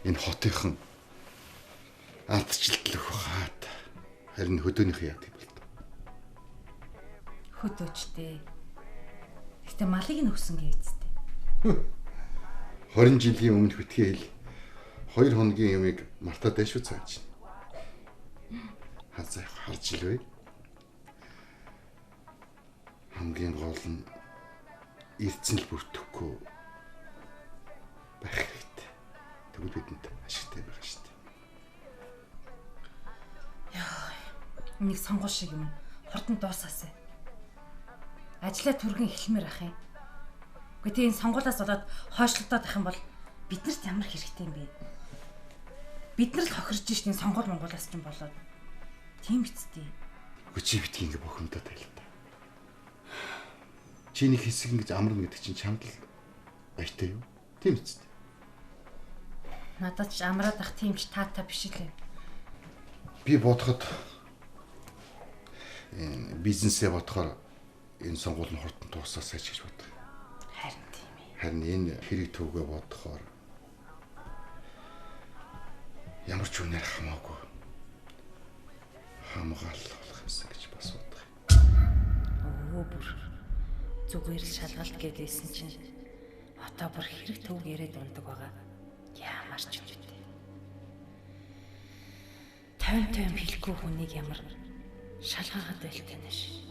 энэ хотынхан ардчилт лөх хаат харин хөдөөнийхөө яадаг болдог. Хөдөөчтэй. Гэтэ малыг нь өгсөнгээ эцтэй. 20 жилийн өмнө битгий хэл 2 хоногийн юмыг мартаад байшгүй цааж чинь. Харж илвэ. Хамгийн гол нь эрдэнэ л бүртгэхгүй байх хэрэгтэй. Тэгвэл бидэнд ашигтай байх шүү дээ. Яа, нэг сонгол шиг юм. Хурдан дуусаасаа. Ажлаа түргэн эхлэмээр ах юм. Гэхдээ энэ сонгуулиас болоод хойшлогдоод ах юм бол биднэрт ямар хэрэгтэй юм бэ? Бид нар л хохирж шít энэ сонгуул монгуулаас ч юм болоод. Тийм эцтэй. Чи битгий ингэ бохомдоод байл та. Чиний хэсэг ингэж амарна гэдэг чинь чамд л баяртай юу? Тийм эцтэй. Надад ч амраад ах тийм ч таата биш лээ. Би бодоход бизнесээ бодохоор энэ сонгуул нь хурдан дуусаасаа ч гэж боддог. Харин тийм ээ. Харин энэ хэрэг төвгөө бодохоор ямар ч үнээр хамаагүй хамгаалал болох юмсан гэж бас бодох. Өө бүр зүгээр л шалгалт гэдээсэн чинь одоо бүр хэрэг төв яриад ундаг байгаа. Ямар ч юм бэ. 50 хэлэхгүй хүнийг ямар шалгаагаад байлтай нэш.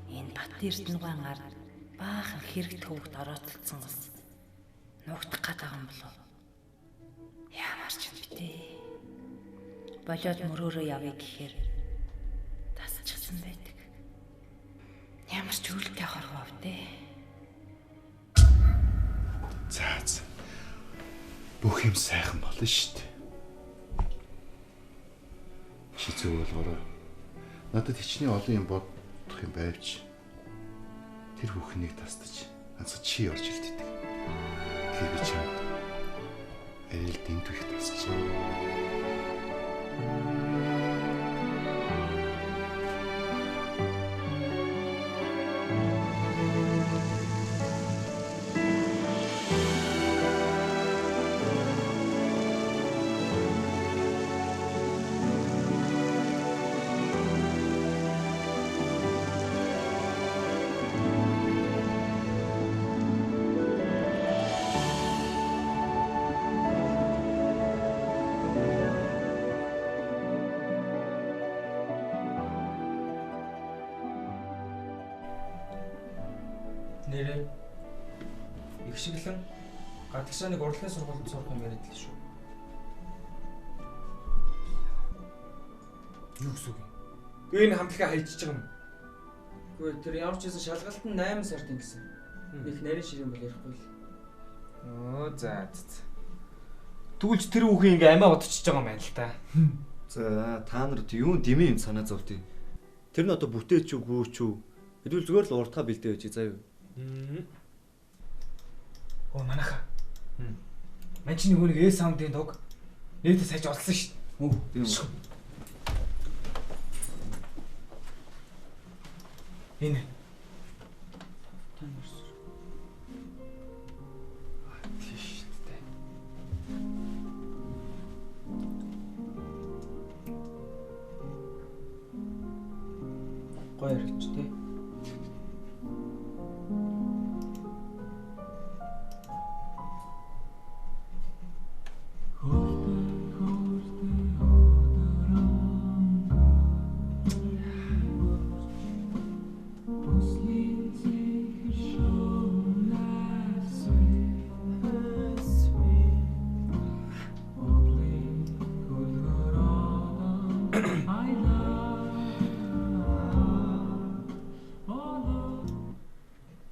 Энэ бат эрдэнэгийн ард баахан хэрэг төвөгт орооцолцсон гос нугдах гээд байгаа юм болов. Ямар ч юм бэ. Болоод мөрөөрөө явъя гэхээр тасчихсан байдаг. Ямар ч үлдээ хорвоо вэ. За. Бүх юм сайхан болно шүү дээ. Чи зөв болгоорой. Надад хичнээн олон юм бодох юм байвч тэр бүхнийг тасдаж ганц чи орж илтдэг. Тэгэхээр би чамд арай л дэнд их тасч. Нэрээ их шиглэн гадагшааныг урлагийн сургуульд сурах юм яриад л шүү. Юу гэсэн үг юм? Би энэ хамтлагаа хайчиж байгаа юм. Гэхдээ тэр ямар ч хэсэн шалгалт нь 8 сард ингэсэн. Их нарийн ширээ бол ярихгүй л. Оо за. Түлж тэр хүүхэн ингээ амиа удчихж байгаа юм байна л та. За та нарт юу дэмий юм санаа зовдгийг. Тэр нь одоо бүтээч үгүй ч үү. Хэдүүл зүгээр л уртаа бэлдээ байж заа юу. Оо манаха. Манчны хүнийг ээ саундын дог нээдэ сайж олсон шít. Оо тийм үү. Энэ. Тийштэй. Гоё хэрэгч тий.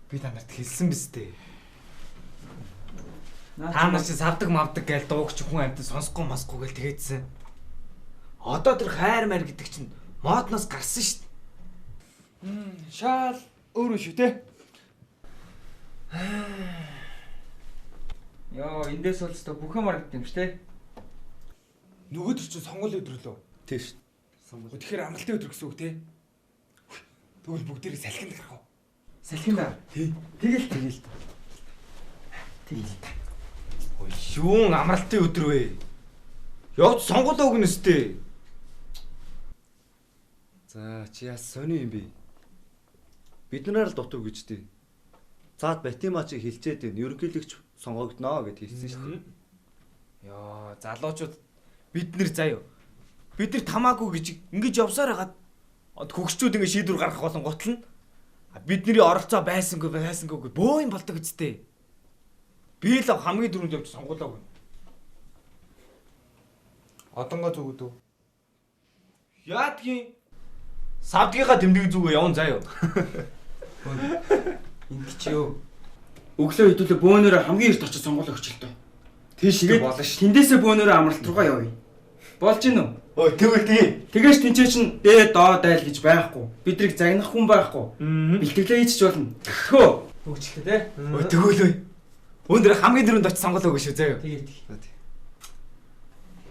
Би та нарт хэлсэн биз дээ. Та нар чи савдаг мавдаг гээл дуугч хүн амьд сонсохгүй масгүй гээл тэгээдсэн. Одоо тэр хайр маяр гэдэг чинь модноос гарсан шүү дээ. Шаал өөрөө шүү те. Яа, эндээс бол өстө бүх юм аргад юм ш те. Нөгөөдөр чинь сонгол өдөр лөө. Тийш. Сонгол. Тэгэхээр амралтын өдөр гэсэн үг те. Тэгвэл бүгдээрээ салхинд гарах уу? Салхинда. Тэгэл. Ой, юун амралтын өдөр вэ? Яг сонгуулаа өгнө өстэй. За чи яа сони юм бэ? Бид нараар л дутуу гэж дээ. Цаад Батима чи хэлчээд байна. Ерөнхийлөгч сонгогдноо гэд хэлсэн шүү дээ. Йоо, залуучууд бид нэр заяа. Бид нар тамаагүй гэж ингэж явсаар хагаад хөгшчүүд ингэ шийдвэр гаргах болон готлно. Бидний оролцоо байсангүй бөө юм болдог үсттэй. Би л хамгийн дөрөнд явж сонгуулаа өгнө. Одонгоо зүгүүд үү? Яадгийн савдгийнхаа тэмдэг зүгөө явна заяа. Ингэ чи юу? Өглөө хэдүүлээ бөөнөрөө хамгийн эрт очиж сонгуулаа өгч л дөө. Тийш дээ болно ш. Тэндээсээ бөөнөрөө амралт руугаа явъя. Болж гин үү? Ой тэгвэл тгий. Тэгэж тэнцээ чин дээ доо дайл гэж байхгүй. Бидрийг загнах хүн байхгүй. Бэлтгэлээ хийчих болно. Төхөө. Хөгжлөө те. Ой тэгвэл ой. Өндөр хамгийн дөрөнд очиж сонгуулаа өгнө шүү заяа. Тэгээ.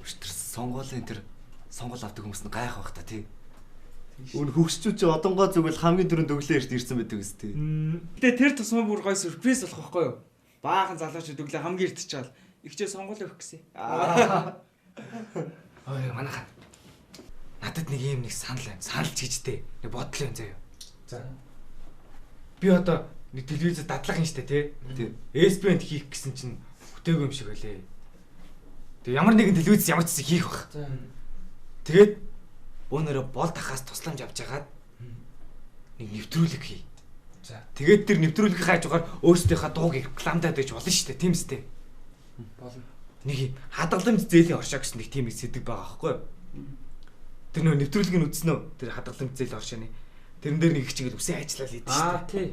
Өчтөр сонгуулийн тэр сонгуул авдаг хүмүүс нь гайх байх та тий. Өн хөгшчүүд чи одонгоо зүгэл хамгийн дөрөнд өглөө эрт ирсэн байдаг үстэй. Гэтэ тэр тусмаа бүр гой сюрприз болох байхгүй юу? Баахан залуучууд өглөө хамгийн эрт чаал ихчээ сонгуулаа өгөх гэсэн. Ой манайхан. Надад нэг юм санал байна. Санал ч гэжтэй. Нэг бодол юм заяа. За. Би одоо нэг телевизэд дадлах юм штэ тий. SBN хийх гэсэн чинь бүтээгүй юм шиг байлээ. Тэг ямар нэгэн телевиз ямар ч зүйл хийх бах. Тэгээд бөөнөрөө бол тахаас тусламж авч ягаад нэг нэвтрүүлэг хий. За. Тэгээд тэр нэвтрүүлгийн хажуугаар өөрсдийнхээ дууг рекламдаад байж болно штэ. Тийм үстэй. Болно. Нэг хадгаламж зээлийн оршоо гэсэн нэг тийм их сэдв байгаа байхгүй юу? Тэр нөө нэвтрүүлгийг үзснөө тэр хадгаламж зээлийн оршооны тэрэн дээр нэг их чигээр үсэн ажиллаад идэв шүү дээ. Тий.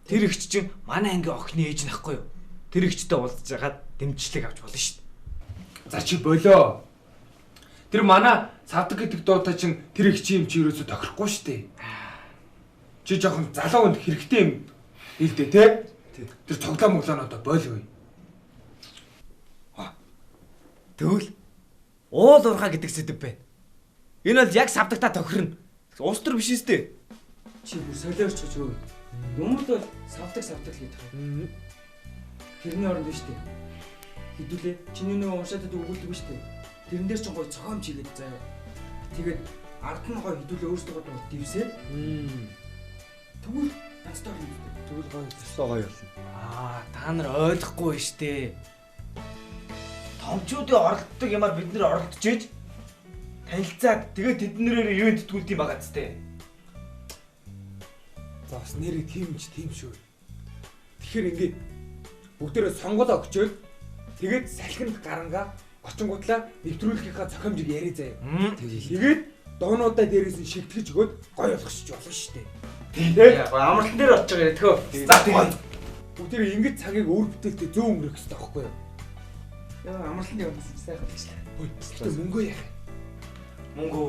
Тэр ихч чинь манай ангийн охины ээж нахгүй юу? Тэр ихчтэй уулзж хагаад дэмжлэг авч болно шүү дээ. За чи болоо. Тэр манай савдаг гэдэг дуутай чинь тэр их чи юм чи ерөөсө тохирохгүй шүү дээ. Чи жоохон залуу хүнд хэрэгтэй юм хэлдэ те. Тэр тоглоом өглөөнөдөө бойлгүй. Тэгвэл уул уурхаа гэдэг сэдв байна. Энэ бол яг савдагтаа тохирно. Уус төр биш үстэй. Чи бүр солиорч гэж юу? Юмд бол савдаг гэдэг. Тэрний оронд биш үү? Хэдүүлээ чиний нөө уншаад өгүүлдэг биш үү? Тэрэн дээр ч гоё цогоом чигээд заяа. Тэгээд ард нь гоё хэдүүлээ өөрсдөө гоё дивсээд. Тэгвэл ганцтай юм. Тэгвэл гоё болно. Та нар ойлгохгүй штэ. Томчуудын оролддог юмар бид нэр оролдож ийж танилцаад тэгээд тэднэрээр ивент тэтгүүлдэг юм байгаа зү. За бас нэрээ тийм шүү. Тэгэхээр ингээд бүгдээрээ сонгуулаа өгчөөд тэгээд салхинд гарангаа очингуудлаа нэвтрүүлгийнхаа зохиомжийг яриа заяа. Тэгээд дуунуудаа дээрээс нь шилтгэж өгөөд гоё болгочих болно шүү дээ. Тэгээ амралтан дээр очиж байгаа тхөө. За тэгээд бүгдээрээ ингэж цагийг өөр бүтээлтэй зөө өнгөрөх хэрэгтэй байхгүй юу? Яа амралтанд явсан сайхан тэгчлээ. Хөөе. Тэгтээ мөнгөө яах вэ? Мөнгөө.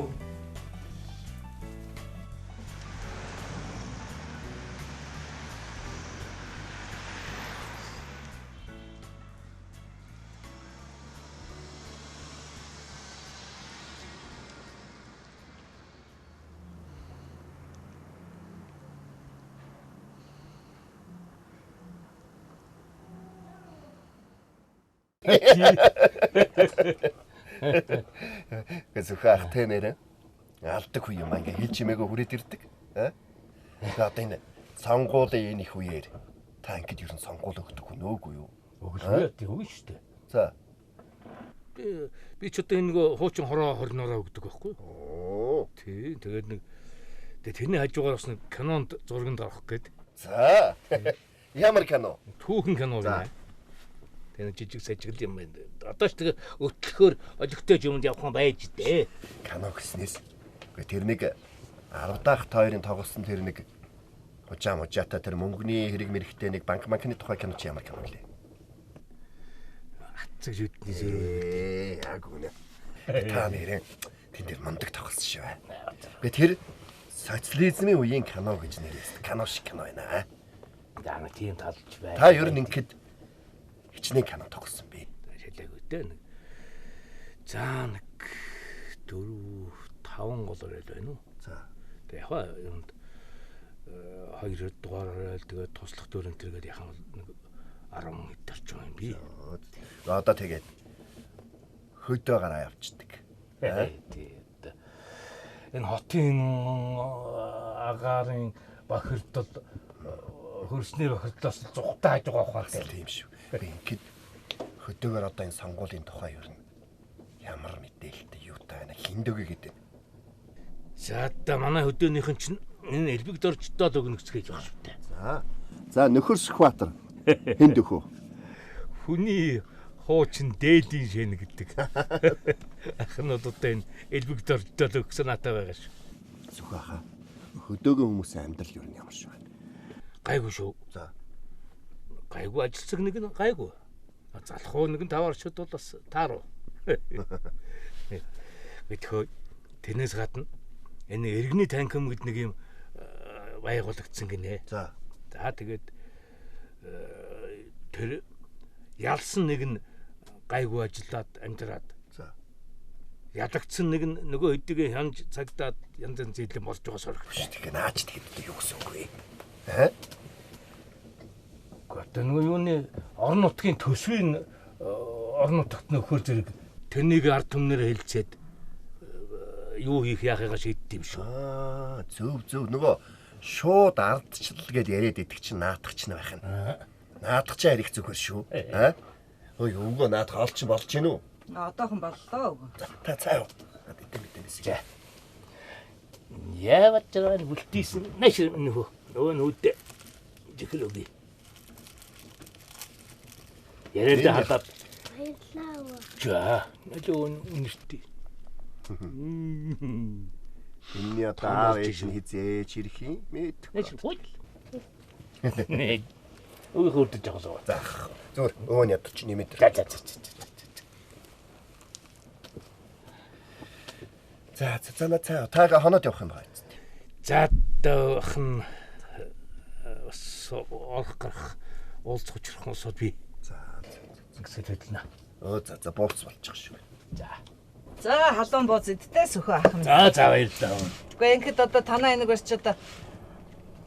Гэсүхэ ах тэ нэрэ алдаг хүй юм ингээ хэл чимээгөө хүрээд ирдэг. Одоо энэ сонгуулийн энэ их үеэр та ингэж ерөн сонгуул өгдөг хүн өөгүй юу? Өглөө тэгвэн шүү дээ. За. Би ч одоо энэ хуучин хороо хорноороо өгдөг байхгүй юу? Тий, тэгээд нэг тэрний хажуугаар бас нэг кинонд зурганд орох гээд. За. Ямар кино? Түүхэн кино байна. Тэнэ жижиг сажигл юм байна. Одоо ч тэгээ өтлөхөөр олигтой юмд явах юм байж дээ. Кино гэснээс. Гэхдээ тэр нэг 10 дахь хоёрын тоглосон тэр нэг мужаата тэр мөнгөний хэрэг мэрэгтэй нэг банкны тухай кино чи ямар кино лээ? Атцэг жүдний зөрөө. Яг үнэ. Та нэрэн тэн дээр мундаг тоглосон шүү. Би тэр социализмын үеийн кино гэж нэрээс кино шиг кино байна. Яна тийм талж байна. Та ер нь ингээд хичнээн кино тоглосон би. Хэлээгүй дээ. За нэг 4-5 гол орол байна уу? За. Тэгээ яхаа юмд 2 дугаар орол тэгээ туслах дөрөв тэргээд яхаа нэг 10 хэд талч байгаа юм би. Одоо тэгээд хөдөө гараа явчихдаг. Энэ хотын агаарын бохирдол хөрсний бохирдлоос зүгтээ хаж байгаа ухаан Тийм шүү. Би ингээд хөдөөгөр одоо энэ сонгуулийн тухай юу ямар мэдээлэлтэй юутай байна хиндөгөө гэдэг. Саадда манай хөдөөнийхэн чинь энэ элбэг дорждоод өгнө гэж байгаа шүү дээ. За нөхөр Сүхбаатар хэнд өхөө? Хүний хуучин дээдийн шин гэдэг. Ахнууд одоо энэ элбэг дорждоод өгсөн натаа байгаа шүү. Сүхбаахаа. Хөдөөгөө хүмүүсийн амьдрал юу ямар шүү вэ? Гайгүй шүү. За. Гайгүй ажилсаг нэг нь гайгүй. Залхуу нэг нь тавар шууд бол бас тааруу. Мэдхөө тэрнээс гадна энэ иргэний танким гэдэг нэг юм байгуулагдсан гинэ. За. За тэгээд тэр ялсан нэг нь гайгүй ажиллаад амжираад. За. Ядагдсан нэг нь нөгөө хэдийгээ хянж цагдаад янз янз зэйлэн болж байгаа сорог. Тэгээ наач тэгээд юу гэсэн үг вэ? Гэхдээ нөгөө юуны орон нутгийн төсвийн орон нутагт нөхөр зэрэг тэрнийг ард түмнээр хэлцээд юу хийх яахыгаа шийддэм шүү. Зөв нөгөө шууд ардчлал гэж яриад идэг чинь наадах чинь байх нь. Наадах чинь арих зүгээр шүү. Ой өвгөө наадах олч болж гин үү? Одоохон боллоо өвгөө. Та цаа юу? Мэдээ. Яавал жаа бүлтийсэн нэш нөгөө нүдэ жихэл үгүй. Яриад хатаад. Баярлалаа. За, нэлээд үнэртэй. Энэний одоо ээж нь хизээч ирэх юм мэд. Нэш хөл. Нэг үй хурдж байгаа. За зүгээр өөний ядч нэмээд. За таага хоноод явах юм байна. За даахын орох гарах уулзах учрах усууд би. Тэгсэл хэлнэ. За бууц болчих шүү. За халуун бууз идтэй сөхөө ах минь. За баярлалаа. Гэхдээ ингээд одоо танаа энийг барьч одоо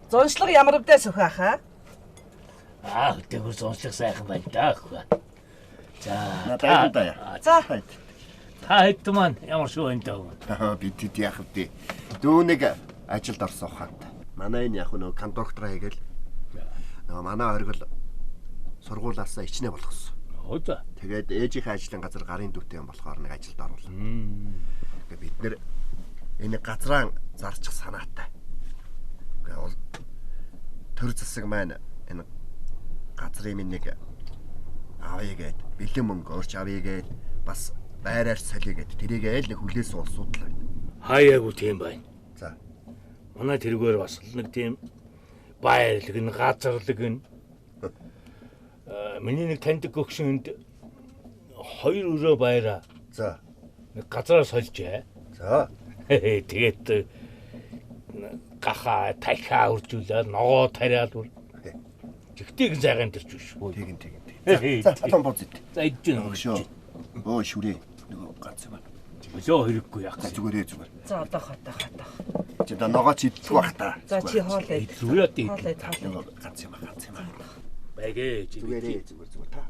зуншлага ямар өвдөө сөхөө ахаа? Тэгвэл зуншлах сайхан байна даа. За За та хэд маань ямар шүү энэ даа. Бид яах вэ? Дүүнэг ажилд орсон ухаантай. Манай энэ яг нөгөө кондуктораа хийгээл. Нөгөө манай оргил сургуулаасаа ичнэ болгосон. За. Тэгээд ээжийнхээ ажлын газар гарын дүүтэй юм болохоор нэг ажилд оруулаа. Тэгээд бид нэр энэ газраан зарчих санаатай. Тэгээд төр засаг маань энэ газрын минь нэг авъя гээд бэлэн мөнгө өөрч авъя гээд бас байраар солиё гээд тэрийг айл нэг хүлээс улсуудлаа. Хаяагүй тийм байна. За. Манай тэргээр бас нэг тийм баярлаг н газарлаг н миний нэг таньдаг гөгшөнд 2 өрөө баяраа. За. Нэг газараа сольжээ. За. Тэгээд гаха тахаа үржүүлээд ногоо тариад үр. Жигтэйг зайгаан төрч шүү. Тэгин. За халуун бууз ид. За идэж гэнэ. Өгшөө. Өө шүрээ. Нөгөө ганц юм. Өсөө хэрэггүй яах. Зүгээр. за одоо хатаа. Чи да ногоо ч идэх бах та. За чи хоолой. Зүгээр дээ. Хоолой. Ганц юм. Байгээ чи. Зүгээр та.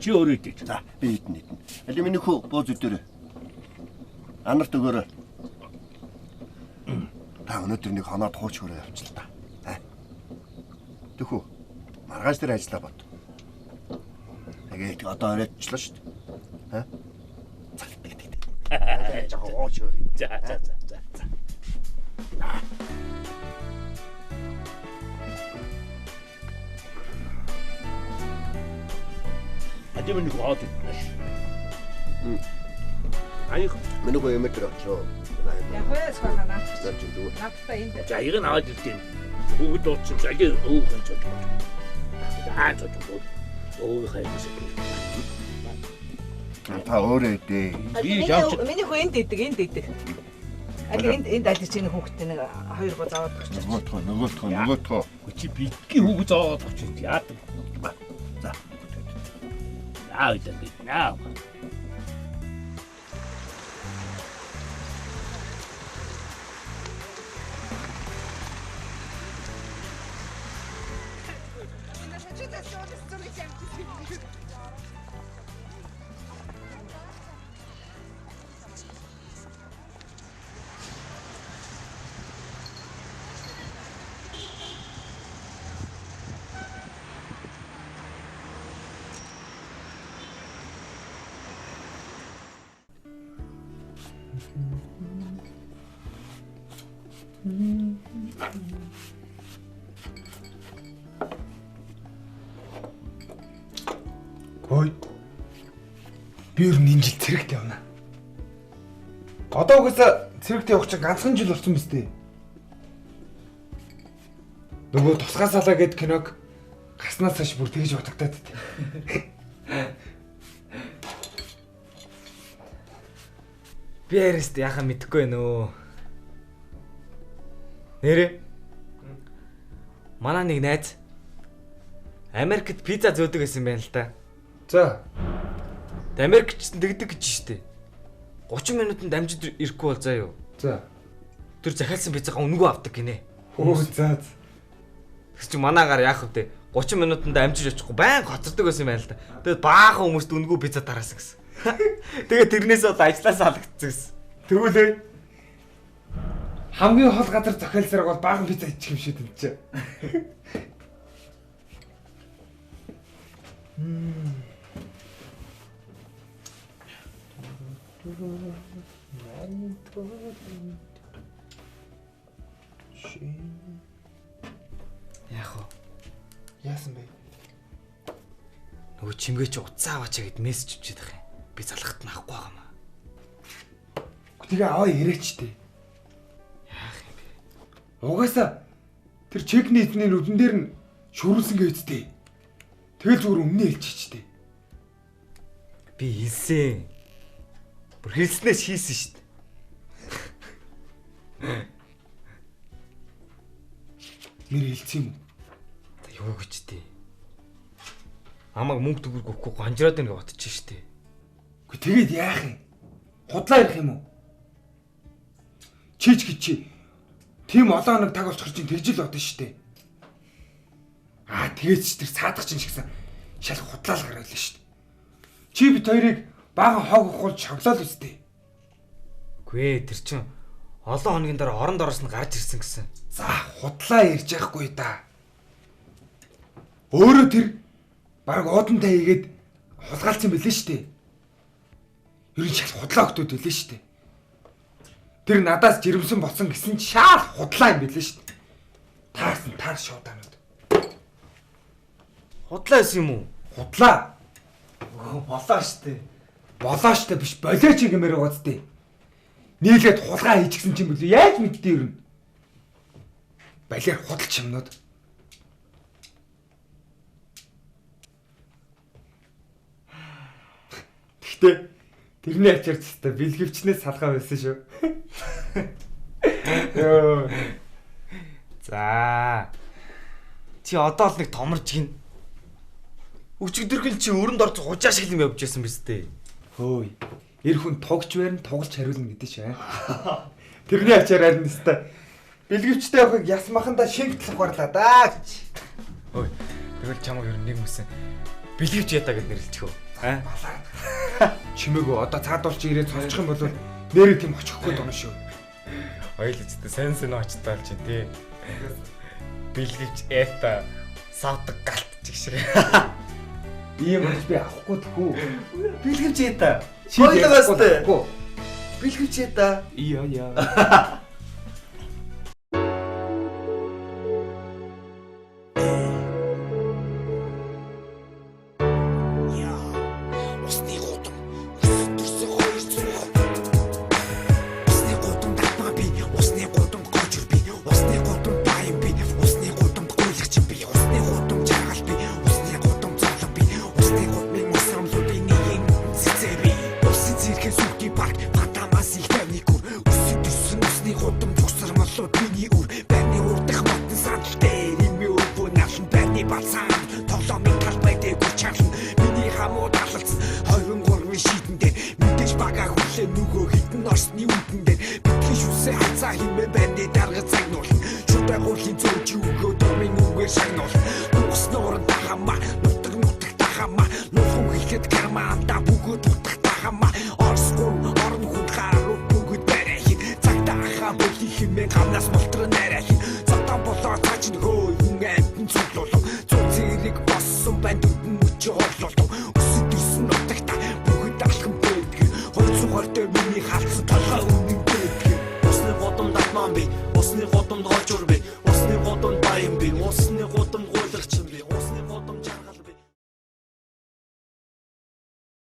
Чи өөрөө идэж. За би идэн. Аль миний хөө бууз өдөр. Анарт өгөөрэй. Та өнөөдөр нэг хоноод хууч хөрөө явчихлаа та. Тэхүү. Маргааш дээр ажиллаа бод. Тэгээд одоо оройчлаа шүү дээ. Цагтдаг. Жаа хууч хөрөө. За. Адим нэг хаад иднэ. Аяг Миний хөө юм дээр очроо. Яг хөөс хана. За чи дүү. Надтай энд. за ийг нь аваад ирдیں۔ Бүгд дуучин цагийн өөхөн ч бодож. За өө хайгаас. Та өөрөө идэ. Би явж Миний хөө энд идэг. Аль энд аль чинь хүүхдтэй нэг 2 гоо заваад өгч. Нөгөөтгөө. чи бидгийн хүүг зоод очиж яадаг. За. Аудаа наа. Ой. Би ер нь энэ жил цэрэгт явна. Одоо угаасаа цэрэгт явах чинь ганцхан жил болсон мэт дээ. Нөгөө тусгай салаа гэд киног гарснаас хойш бүр тэгж бодогдоод дээ. Би яарэст яхаа мэдэхгүй байна өө. Нэрээ. Манай нэг найз Америкт пицца зөөдөг гэсэн юм байна л да. За. Америкчсан тэгдэг гэж штэ. 30 минутанд амжид ирэхгүй бол заа юу. За. Тэр захиалсан пиццагаа өнгөө авдаг гинэ. Оо за. Тэгс чи манаагаар яах вэ? 30 минутанд амжиж очихгүй байн гоцордог байсан юм байна л да. Тэгээд баахан хүмүүст өнгөө пицца тараасан гэсэн. Тэгээд тэрнээс бол ажлаас алгацсан гэсэн. Тэгвэл хамгийн хол газар захиалсараг бол баахан пицца ичих юм шиг юм чи. Яах вэ? Яасан бэ? Нөгөө чимгээч уцаа аваачаа гэд мессеж өчөөд байх юм. Би залхахт нь авахгүй байгаа маа. Тэгээ аваа ирээч дээ. Яах юм бэ? Угаасаа тэр чекний эзний нүдэн дээр нь шүрүүлсэн гээдтэй. Тэгэл зүгээр өмнө хэлчихчтэй. Би хэлсэн. Бүр хэлснээс хийсэн шүү дээ. Нэр хэлсэн юм уу? Юу гэж дээ. Амаг мөнгө төгрөг өгөхгүй ганжраад ингэ бодчих шүү дээ. Гэхдээ тэгээд яах юм? Худлаа ярих юм уу? Чич гэж чи тийм олон хоног таг болчихор чинь тэгж л бодно шүү дээ. Тэгээд ч тэр саадах чинь шигсэн шал худлаал гарайл шүү дээ. Чи бит хоёрыг баахан хог ухуулж шоглоо л үстэй. Гүй тэр чин олон хоногийн дараа оронд ороос нь гарч ирсэн гэсэн. За худлаа ярьж яахгүй да. Өөрөө тэр баг уудантай хийгээд хулгайлцсан билээ шүү дээ. Ер нь шал худлаа өгтөд билээ шүү дээ. Тэр надаас жирэмсэн болсон гэсэн чи шал худлаа юм билээ шүү дээ. Таарсан таар шуудаанууд. Худлаа байсан юм уу? Худлаа. Болоо штэ. Болоо штэ биш болооч гэмээр байгаа зү. Нийлээд хулгай хийчихсэн чинь билүү яаж мэдтээ ер нь. Балиар худалч юмнууд. Гэхдээ тэрний ачаарч та бэлгэвчнээс салгаа байсан шүү. Йоо. За. Чи одоо л нэг томорж гин. Өчигдөрхөл чи өрөнд орж хужаа шиг юм явж байсан биз дээ. Хөөе. Эр хүн тугж байрн тугалж хариулна гэдэг шээ. Тэрний ачаар харин өстой. Бэлгэвчтэй явахыг ясмаханда шингэтлэх барлаа даа гэж. Ой. Тэгвэл чамаг ер нь нэг хүсэн бэлгэвч ядаа гэж нэрлэлчих үү? Чимээгөө одоо цаадуулж ирээд сонсчих юм бол нэрээ тийм очихгүй донно шүү. Ойлж тэ сенсэн очтоол чи тий. Бэлгэвч эта савдаг галт чиг шиг. Ийм болж би авахгүй тхүү. Бэлгэвч эта. Ойлгоос тээ. Бэлгэвч эта. Яа. Усны бодом татман би усны годомд голж урвэ